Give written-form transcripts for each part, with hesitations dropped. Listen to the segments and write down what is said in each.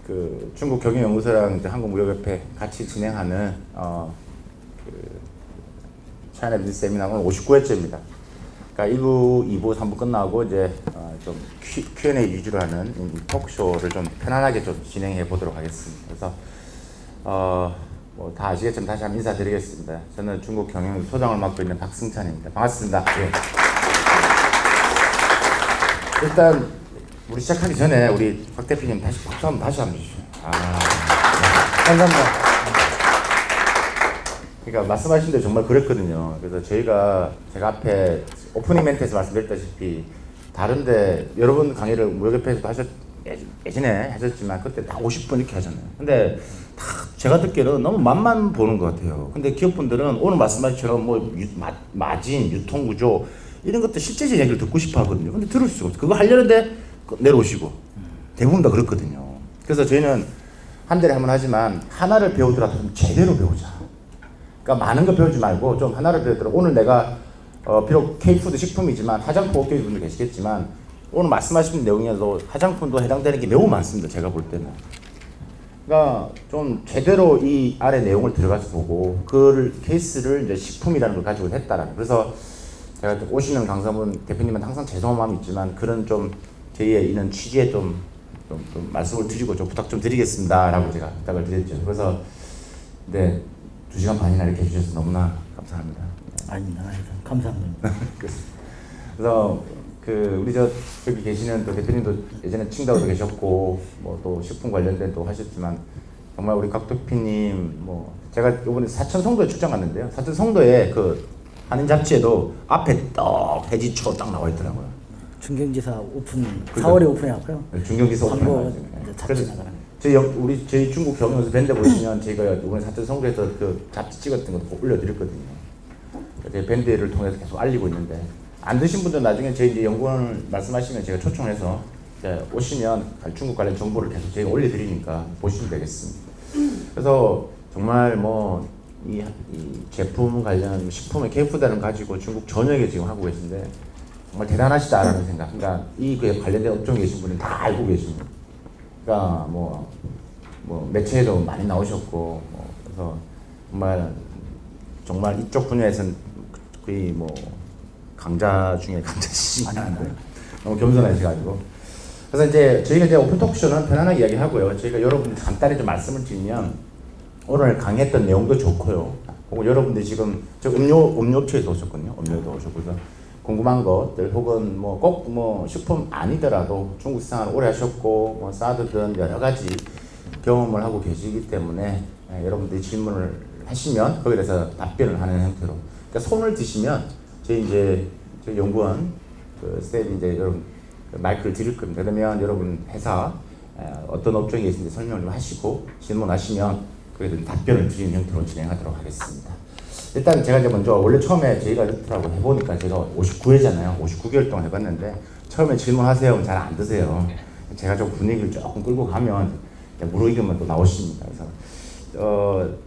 그 중국 경영연구소랑 이제 한국무역협회 같이 진행하는 그 차이나 비즈니스 세미나 오늘 59회째입니다. 그러니까 1부, 2부, 3부 끝나고 이제 좀 Q&A 위주로 하는 토크쇼를 좀 편안하게 좀 진행해 보도록 하겠습니다. 그래서 뭐 다 아시겠지만 다시 한번 인사드리겠습니다. 저는 중국 경영연구소 소장을 맡고 있는 박승찬입니다. 반갑습니다. 예. 일단 우리 시작하기 전에 우리 박 대표님 다시 박수 한번 다시 한번 주시죠. 감사합니다. 그러니까 말씀하신 대로 정말 그랬거든요. 그래서 제가 앞에 오프닝 멘트에서 말씀드렸다시피 다른데 여러분 강의를 무역협회에서도 예전에 하셨지만 그때 다 50분 이렇게 하잖아요. 근데 다 제가 듣기로는 너무 맛만 보는 것 같아요. 근데 기업분들은 오늘 말씀하신 것처럼 뭐 마진, 유통구조 이런 것도 실제적인 얘기를 듣고 싶어 하거든요. 근데 들을 수가 없어요. 그거 하려는데 내려오시고 대부분 다 그렇거든요. 그래서 저희는 한 달에 한 번 하지만 하나를 배우더라도 좀 제대로 배우자. 그러니까 많은 거 배우지 말고 좀 하나를 배우더라도 오늘 내가 비록 K푸드 식품이지만 화장품 업계 분들 계시겠지만 오늘 말씀하신 내용에도 화장품도 해당되는 게 매우 많습니다. 제가 볼 때는. 그러니까 좀 제대로 이 아래 내용을 들어가서 보고 그 케이스를 이제 식품이라는 걸 가지고 했다라는. 그래서 제가 오시는 강사분 대표님은 항상 죄송한 마음이 있지만 그런 좀 저희의 이런 취지에 좀 말씀을 드리고 좀 부탁 좀 드리겠습니다라고 제가 부탁을 드렸죠. 그래서 네 2시간 반이나 이렇게 해주셔서 너무나 감사합니다. 아닙니다. 감사합니다. 그래서 그 우리 저기 계시는 또 대표님도 예전에 칭다오도 계셨고 뭐 또 식품 관련된 또 하셨지만 정말 우리 곽 대표님 뭐 제가 이번에 사천 송도에 출장 갔는데요. 사천 송도에 그 하는 잡지에도 앞에 떡 해지초 딱 나와 있더라고요. 중경지사 오픈 그렇죠. 4월에 오픈해갖고요. 네, 중경지사 광고 잡지 나가는. 저희 중국 경영에서 밴드 보시면 제가 이번에 사천 송도에서 그 잡지 찍었던 것도 올려드렸거든요. 제 밴드를 통해서 계속 알리고 있는데 안 드신 분들 나중에 저희 이제 연구원을 말씀하시면 제가 초청해서 이제 오시면 중국 관련 정보를 계속 제가 올려드리니까 보시면 되겠습니다. 그래서 정말 뭐 이 제품 관련 식품의 K푸드를 가지고 중국 전역에 지금 하고 계신데 정말 대단하시다라는 생각. 그러니까 이 관련된 업종에 계신 분은 다 알고 계십니다. 그러니까 뭐 매체에도 많이 나오셨고 그래서 정말 이쪽 분야에서는 거의 뭐 강자 중에 강자시신데 너무 겸손하셔가지고. 그래서 이제 저희가 이제 오픈 토크쇼는 편안하게 이야기하고요. 저희가 여러분 간단히 좀 말씀을 드리면 오늘 강의했던 내용도 좋고요. 혹은 여러분들이 지금 저 음료업체에서 오셨거든요. 음료도 오셨고 그래서 궁금한 것들 혹은 뭐 꼭 뭐 식품 아니더라도 중국 생활을 오래 하셨고 뭐 사드든 여러 가지 경험을 하고 계시기 때문에 여러분들이 질문을 하시면 거기에 대해서 답변을 하는 형태로. 그러니까 손을 드시면 저희 연구원 그 스텝이 이제 여러분 마이크를 드릴 겁니다. 그러면 여러분 회사 어떤 업종에 계신지 설명을 좀 하시고 질문하시면 그에 대한 답변을 드리는 형태로 진행하도록 하겠습니다. 일단 제가 이제 먼저 원래 처음에 저희가 루트라고 해보니까 제가 59회잖아요. 59개월 동안 해봤는데 처음에 질문하세요 하면 잘 안 드세요. 제가 좀 분위기를 조금 끌고 가면 무르익으면 또 나오십니다. 그래서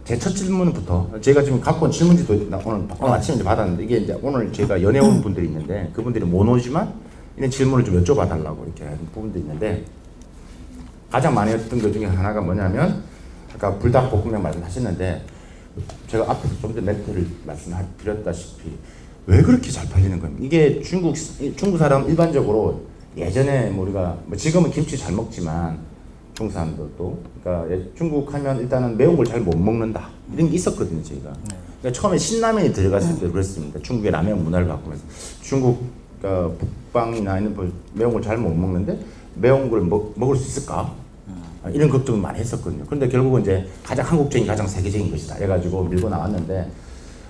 제 첫 질문부터 제가 지금 갖고 온 질문지도 오늘 아침에 이제 받았는데 이게 이제 오늘 제가 연애 온 분들이 있는데 그분들이 못 오지만 이런 질문을 좀 여쭤봐달라고 이렇게 하는 부분도 있는데 가장 많이 했던 것 중에 하나가 뭐냐면 아까 불닭볶음면 말씀하셨는데 제가 앞에서 좀 전에 멘트를 말씀드렸다시피 왜 그렇게 잘 팔리는 겁니까? 이게 중국 사람 일반적으로 예전에 뭐 우리가 뭐 지금은 김치 잘 먹지만 중국 사람들도 그러니까 중국 하면 일단은 매운 걸 잘 못 먹는다 이런 게 있었거든요 저희가. 그러니까 처음에 신라면이 들어갔을 때 그랬습니다. 중국의 라면 문화를 바꾸면서 중국 그러니까 북방이나 이런 매운 걸 잘 못 먹는데 매운 걸 먹을 수 있을까? 이런 걱정을 많이 했었거든요. 그런데 결국은 이제 가장 한국적인 가장 세계적인 것이다 해가지고 밀고 나왔는데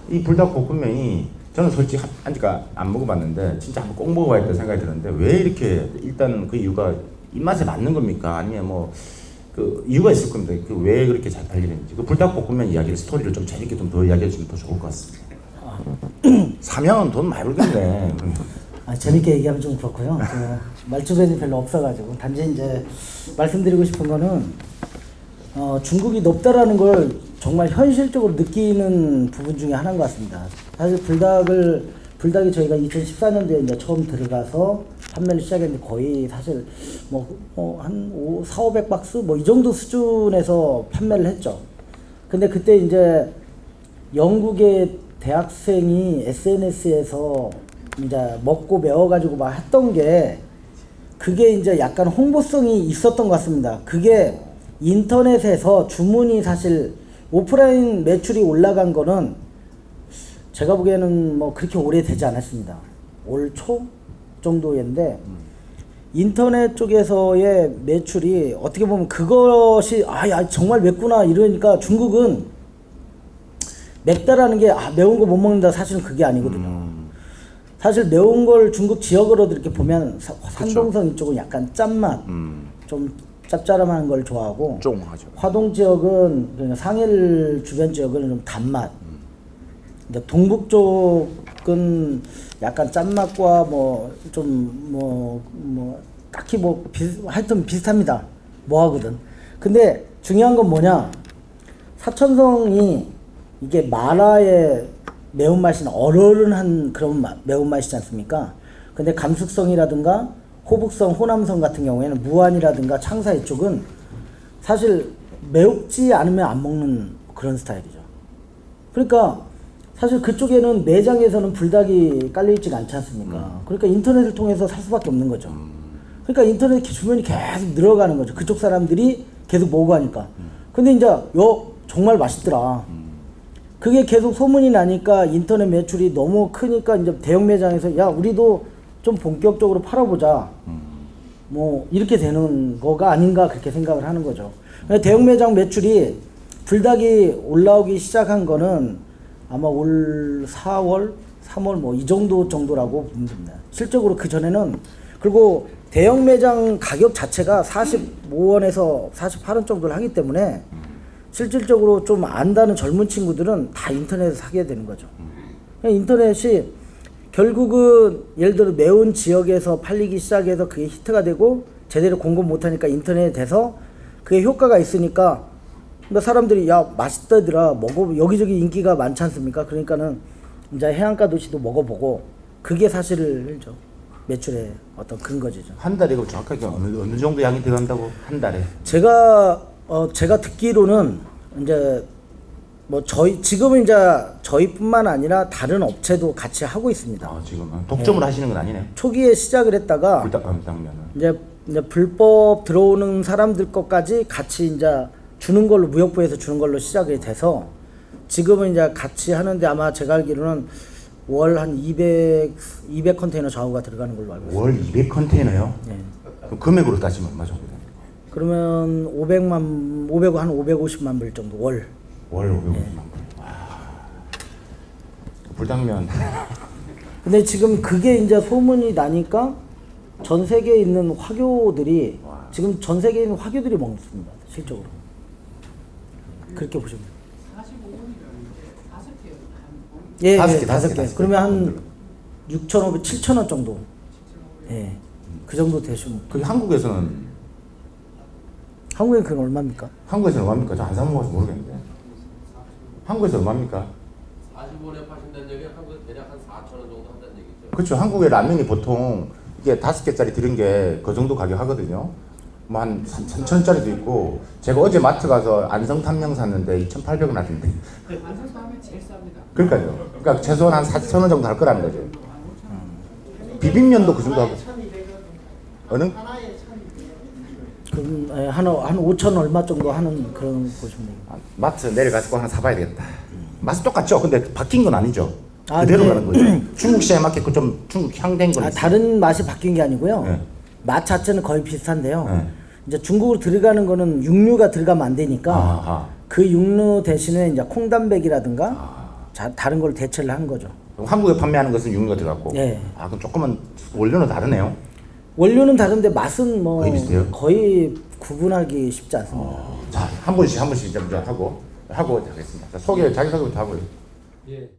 이 불닭볶음면이 저는 솔직히 아직 안 먹어봤는데 진짜 한번 꼭 먹어봐야겠다 생각이 드는데 왜 이렇게 일단은 그 이유가 입맛에 맞는 겁니까? 아니면 뭐 그 이유가 있을 겁니다. 그 왜 그렇게 잘 팔리는지 그 불닭볶음면 이야기를 스토리를 좀 재밌게 좀 더 이야기해 주면 더 좋을 것 같습니다. 사명은 돈 많이 벌겠네. 재밌게 얘기하면 좀 그렇고요. 말주변이 별로 없어가지고 단지 이제 말씀드리고 싶은 거는 중국이 높다라는 걸 정말 현실적으로 느끼는 부분 중에 하나인 것 같습니다. 사실 불닭이 저희가 2014년도에 이제 처음 들어가서 판매를 시작했는데 거의 사실 한 4,500박스 뭐 이 정도 수준에서 판매를 했죠. 근데 그때 이제 영국의 대학생이 SNS에서 이제 먹고 매워가지고 막 했던 게 그게 이제 약간 홍보성이 있었던 것 같습니다. 그게 인터넷에서 주문이 사실 오프라인 매출이 올라간 거는 제가 보기에는 뭐 그렇게 오래되지 않았습니다. 올 초 정도인데 인터넷 쪽에서의 매출이 어떻게 보면 그것이 야 정말 맵구나 이러니까 중국은 맵다라는 게 매운 거 못 먹는다 사실은 그게 아니거든요. 사실 매운 걸 중국 지역으로도 이렇게 보면 산동성 이쪽은 약간 짠맛 좀 짭짤한 걸 좋아하고 쫑하죠. 화동 지역은 그냥 상해를 주변 지역은 좀 단맛. 근데 동북 쪽은 약간 짠맛과 딱히 하여튼 비슷합니다. 뭐 하거든. 근데 중요한 건 뭐냐? 사천성이 이게 마라의 매운맛이 어른한 그런 매운맛이지 않습니까? 근데 감숙성이라든가 호북성, 호남성 같은 경우에는 무안이라든가 창사 이쪽은 사실 매우지 않으면 안 먹는 그런 스타일이죠. 그러니까 사실 그쪽에는 매장에서는 불닭이 깔려있지가 않지 않습니까? 그러니까 인터넷을 통해서 살 수밖에 없는 거죠. 그러니까 인터넷 주변이 계속 늘어가는 거죠. 그쪽 사람들이 계속 먹고 하니까. 근데 이제 정말 맛있더라. 그게 계속 소문이 나니까 인터넷 매출이 너무 크니까 이제 대형 매장에서 야 우리도 좀 본격적으로 팔아보자. 뭐 이렇게 되는 거가 아닌가 그렇게 생각을 하는 거죠. 대형 매장 매출이 불닭이 올라오기 시작한 거는 아마 올 4월, 3월 뭐 이 정도라고 보면 됩니다. 실적으로 그 전에는 그리고 대형 매장 가격 자체가 45원에서 48원 정도를 하기 때문에 실질적으로 좀 안다는 젊은 친구들은 다 인터넷에서 사게 되는 거죠. 인터넷이 결국은 예를 들어 매운 지역에서 팔리기 시작해서 그게 히트가 되고 제대로 공급 못하니까 인터넷에 돼서 그게 효과가 있으니까 사람들이 야 맛있다더라 먹어 여기저기 인기가 많지 않습니까? 그러니까는 이제 해안가 도시도 먹어보고 그게 사실을죠 매출의 어떤 근거지죠. 한 달에 그 정확하게 어느 정도 양이 들어간다고 한 달에? 제가 듣기로는 이제 지금은 이제 저희뿐만 아니라 다른 업체도 같이 하고 있습니다. 지금 독점을 하시는 건 아니네. 초기에 시작을 했다가 불닭면은 이제 불법 들어오는 사람들 것까지 같이 이제 주는 걸로 무역부에서 주는 걸로 시작이 돼서 지금은 이제 같이 하는데 아마 제가 알기로는 월 한 200 컨테이너 좌우가 들어가는 걸로 알고 있습니다. 월 200 컨테이너요? 네. 그럼 금액으로 따지면 얼마 정도 됩니까? 그러면 550만 불 정도 월 550만 불. 와. 불닭면. 근데 지금 그게 이제 소문이 나니까 전 세계에 있는 화교들이 지금 전 세계에 있는 화교들이 먹습니다. 실적으로. 그렇게 보시면 돼요. 45원이라는데 5개요. 다섯 개. 그러면 한 6,500, 7,000원 정도. 예. 그 정도 되시면. 그게 한국에서는 그건 얼마입니까? 한국에서는 얼마입니까? 저 안 사 먹어서 모르겠는데. 한국에서 얼마입니까? 45원에 파신다는 얘기 한국에 대략 한 4,000원 정도 한다는 얘기죠. 그렇죠. 한국의 라면이 보통 이게 5개짜리 들은 게 그 정도 가격 하거든요. 뭐 한 3,000원짜리도 있고 제가 어제 마트 가서 안성탕면 샀는데 2,800원 하던데. 안성탕면 제일 쌉니다. 그러니까요. 그러니까 최소한 한 4,000원 정도 할 거라는 거죠. 비빔면도 그 정도 하고. 어느? 그럼 한 5천 얼마 정도 하는 그런 보시면 돼요. 마트 내려가서 꼭 하나 사봐야 되겠다. 맛은 똑같죠? 근데 바뀐 건 아니죠. 그대로 네. 가는 거죠. 중국 시장에 맞게 좀 중국 향된 건 있어요. 다른 맛이 바뀐 게 아니고요. 네. 맛 자체는 거의 비슷한데요. 네. 이제 중국으로 들어가는 거는 육류가 들어가면 안 되니까 그 육류 대신에 이제 콩단백이라든가 다른 걸 대체를 한 거죠. 그럼 한국에 판매하는 것은 육류가 들어갔고. 네. 그럼 조금은 원료는 다르네요. 원료는 다른데 맛은 뭐 거의 비슷해요? 거의 구분하기 쉽지 않습니다. 자, 한 분씩 이제 하고 하겠습니다. 자, 자기 소개부터 하고요. 예.